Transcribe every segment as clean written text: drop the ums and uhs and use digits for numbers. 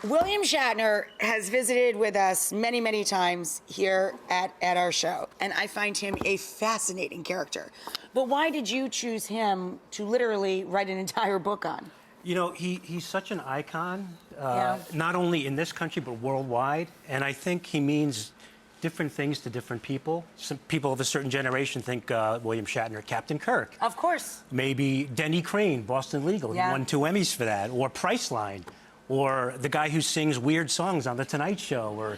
William Shatner has visited with us many, many times here at our show, and I find him a fascinating character. But why did you choose him to literally write an entire book on? You know, he's such an icon, Yeah. not only in this country, but worldwide. And I think he means different things to different people. Some people of a certain generation think William Shatner, Captain Kirk. Of course. Maybe Denny Crane, Boston Legal. Yeah. He won 2 Emmys for that. Or Priceline. Or the guy who sings weird songs on The Tonight Show, or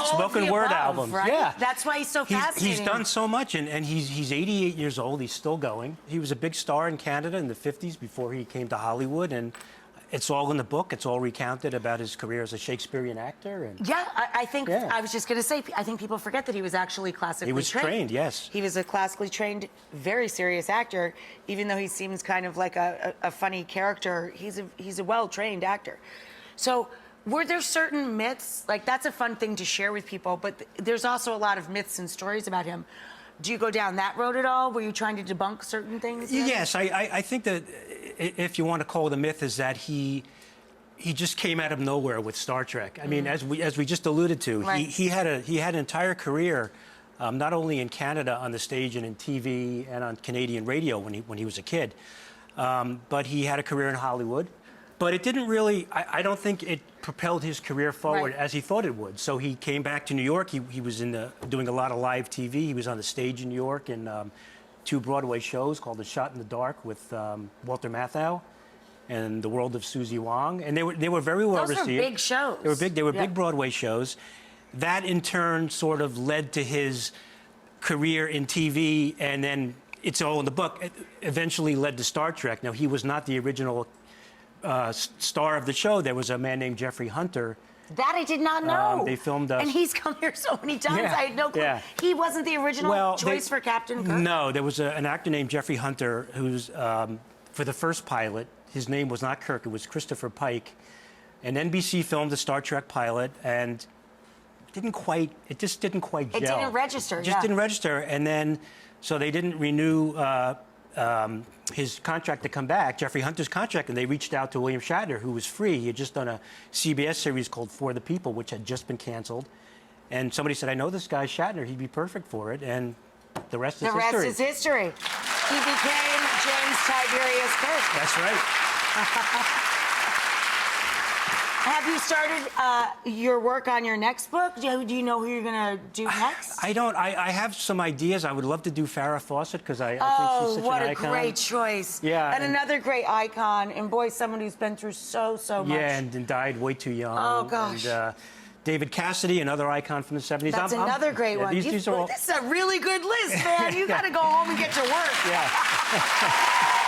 spoken word albums. Right? Yeah, that's why he's so fascinating. He's done so much, and he's 88 years old. He's still going. He was a big star in Canada in the 50s before he came to Hollywood, and it's all in the book. It's all recounted about his career as a Shakespearean actor. And yeah, I think I was just going to say, I think people forget that he was actually classically trained. He was trained, yes. He was a classically trained, very serious actor, even though he seems kind of like a funny character. He's a well-trained actor. So were there certain myths? Like, that's a fun thing to share with people, but there's also a lot of myths and stories about him. Do you go down that road at all? Were you trying to debunk certain things? Yes, I think that if you want to call it a myth, is that he just came out of nowhere with Star Trek. I mean, as we just alluded to, right. he had an entire career, not only in Canada on the stage and in TV and on Canadian radio when he was a kid, but he had a career in Hollywood. But it didn't really, I don't think it propelled his career forward as he thought it would. So he came back to New York. He was doing a lot of live TV. He was on the stage in New York in 2 Broadway shows called The Shot in the Dark with Walter Matthau and The World of Susie Wong. And they were very well received. Those were big shows. They were big Broadway shows. That, in turn, sort of led to his career in TV, and then it's all in the book. It eventually led to Star Trek. Now, he was not the original star of the show. There was a man named Jeffrey Hunter. That I did not know. They filmed and he's come here so many times. Yeah, I had no clue. yeah. He wasn't the original choice for Captain Kirk? No, there was an actor named Jeffrey Hunter who's, for the first pilot, his name was not Kirk, it was Christopher Pike. And NBC filmed the Star Trek pilot, and it just didn't quite gel. It didn't register, It just didn't register, and then, so they didn't renew his contract to come back, Jeffrey Hunter's contract, and they reached out to William Shatner, who was free. He had just done a CBS series called For the People, which had just been canceled. And somebody said, I know this guy Shatner, he'd be perfect for it, and the rest is history. The rest is history. He became James Tiberius Kirk. That's right. Have you started your work on your next book? Do you know who you're going to do next? I don't. I have some ideas. I would love to do Farrah Fawcett because I think she's such what an a icon. great choice. Yeah. And another great icon. And boy, someone who's been through so much. Yeah, and died way too young. Oh, gosh. And, David Cassidy, another icon from the 70s. That's another great one. These are all... This is a really good list, man. You got to go home and get to work. Yeah.